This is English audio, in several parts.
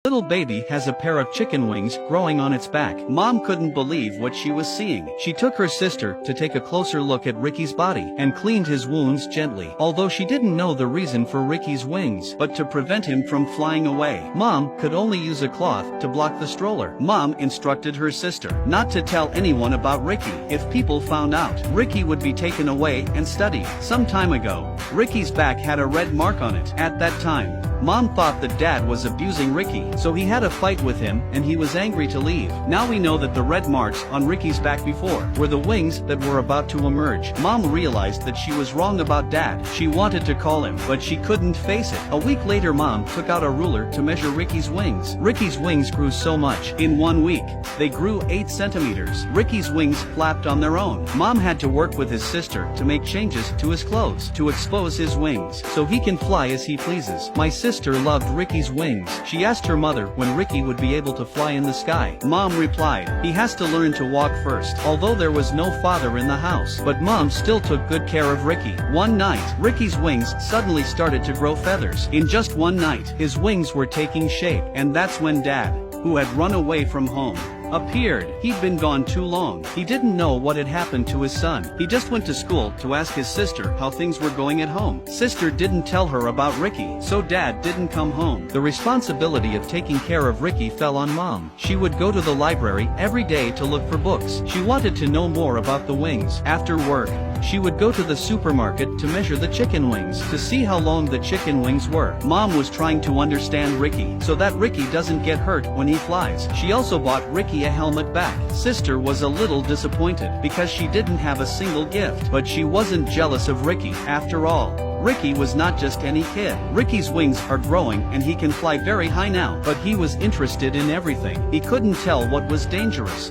Little baby has a pair of chicken wings growing on its back. Mom couldn't believe what she was seeing. She took her sister to take a closer look at Ricky's body and cleaned his wounds gently. Although she didn't know the reason for Ricky's wings, but to prevent him from flying away, Mom could only use a cloth to block the stroller. Mom instructed her sister not to tell anyone about Ricky. If people found out, Ricky would be taken away and studied. Some time ago, Ricky's back had a red mark on it. At that time, Mom thought that Dad was abusing Ricky, so he had a fight with him and he was angry to leave. Now we know that the red marks on Ricky's back before were the wings that were about to emerge. Mom realized that she was wrong about Dad. She wanted to call him, but she couldn't face it. A week later, Mom took out a ruler to measure Ricky's wings. Ricky's wings grew so much. In 1 week, they grew 8 centimeters. Ricky's wings flapped on their own. Mom had to work with his sister to make changes to his clothes to expose his wings so he can fly as he pleases. My sister loved Ricky's wings. She asked her mother when Ricky would be able to fly in the sky. Mom replied, "He has to learn to walk first." Although there was no father in the house, but Mom still took good care of Ricky. One night, Ricky's wings suddenly started to grow feathers. In just one night, his wings were taking shape, and that's when Dad, who had run away from home, appeared. He'd been gone too long. He didn't know what had happened to his son. He just went to school to ask his sister how things were going at home. Sister didn't tell her about Ricky, so Dad didn't come home. The responsibility of taking care of Ricky fell on Mom. She would go to the library every day to look for books. She wanted to know more about the wings. After work, she would go to the supermarket to measure the chicken wings to see how long the chicken wings were. Mom was trying to understand Ricky so that Ricky doesn't get hurt when he flies. She also bought Ricky a helmet back. Sister was a little disappointed because she didn't have a single gift, but she wasn't jealous of Ricky. After all, Ricky was not just any kid. Ricky's wings are growing and he can fly very high now, but he was interested in everything. He couldn't tell what was dangerous.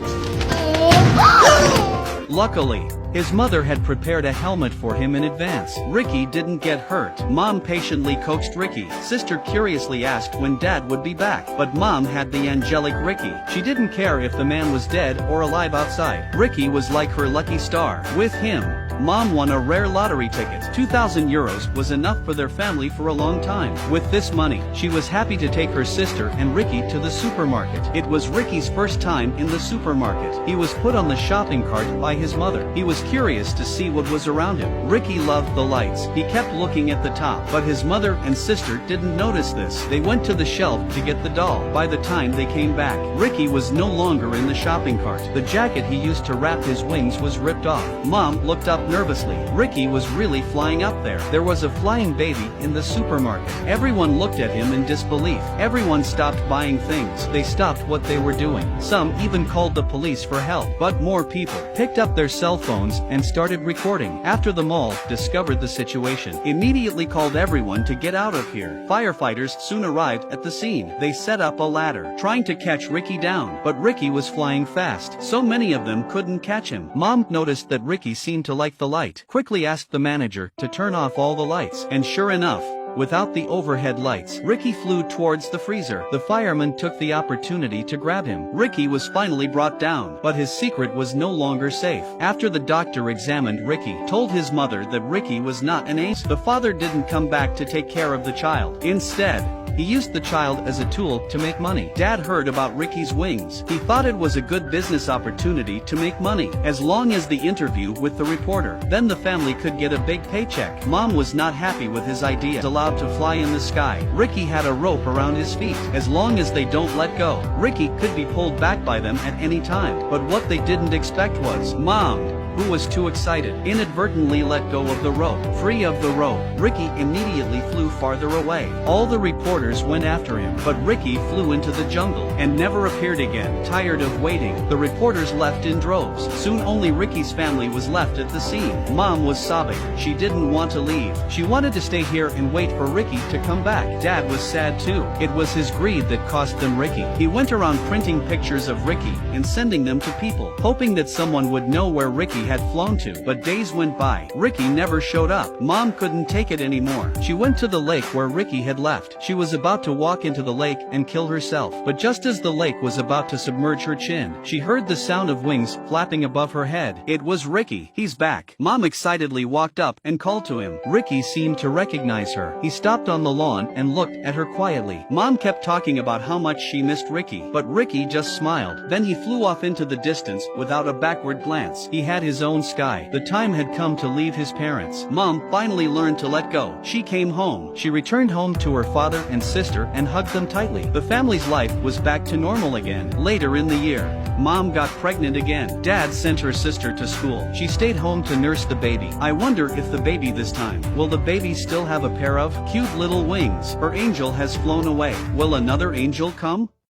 Luckily, his mother had prepared a helmet for him in advance. Ricky didn't get hurt. Mom patiently coaxed Ricky. Sister curiously asked when Dad would be back, but Mom had the angelic Ricky. She didn't care if the man was dead or alive outside. Ricky was like her lucky star. With him, Mom won a rare lottery ticket. 2,000 euros was enough for their family for a long time. With this money, she was happy to take her sister and Ricky to the supermarket. It was Ricky's first time in the supermarket. He was put on the shopping cart by his mother. He was curious to see what was around him. Ricky loved the lights. He kept looking at the top, but his mother and sister didn't notice this. They went to the shelf to get the doll. By the time they came back, Ricky was no longer in the shopping cart. The jacket he used to wrap his wings was ripped off. Mom looked up nervously. Ricky was really flying up there. There was a flying baby in the supermarket. Everyone looked at him in disbelief. Everyone stopped buying things. They stopped what they were doing. Some even called the police for help. But more people picked up their cell phones and started recording. After the mall discovered the situation, immediately called everyone to get out of here. Firefighters soon arrived at the scene. They set up a ladder, trying to catch Ricky down, but Ricky was flying fast, so many of them couldn't catch him. Mom noticed that Ricky seemed to like the light, quickly asked the manager to turn off all the lights, and sure enough, without the overhead lights, Ricky flew towards the freezer. The fireman took the opportunity to grab him. Ricky was finally brought down, but his secret was no longer safe. After the doctor examined Ricky, told his mother that Ricky was not an ace. The father didn't come back to take care of the child. Instead, he used the child as a tool to make money. Dad heard about Ricky's wings. He thought it was a good business opportunity to make money, as long as the interview with the reporter. Then the family could get a big paycheck. Mom was not happy with his idea. Allowed to fly in the sky. Ricky had a rope around his feet. As long as they don't let go, Ricky could be pulled back by them at any time. But what they didn't expect was Mom, who was too excited, inadvertently let go of the rope. Free of the rope, Ricky immediately flew farther away. All the reporters went after him, but Ricky flew into the jungle and never appeared again. Tired of waiting, the reporters left in droves. Soon only Ricky's family was left at the scene. Mom was sobbing. She didn't want to leave. She wanted to stay here and wait for Ricky to come back. Dad was sad too. It was his greed that cost them Ricky. He went around printing pictures of Ricky and sending them to people, hoping that someone would know where Ricky had flown to, but days went by. Ricky never showed up. Mom couldn't take it anymore. She went to the lake where Ricky had left. She was about to walk into the lake and kill herself, but just as the lake was about to submerge her chin, she heard the sound of wings flapping above her head. It was Ricky. He's back. Mom excitedly walked up and called to him. Ricky seemed to recognize her. He stopped on the lawn and looked at her quietly. Mom kept talking about how much she missed Ricky, but Ricky just smiled. Then he flew off into the distance without a backward glance. He had his own sky. The time had come to leave his parents. Mom finally learned to let go. She came home. She returned home to her father and sister and hugged them tightly. The family's life was back to normal again. Later in the year, Mom got pregnant again. Dad sent her sister to school. She stayed home to nurse the baby. I wonder if the baby this time, will the baby still have a pair of cute little wings? Her angel has flown away. Will another angel come?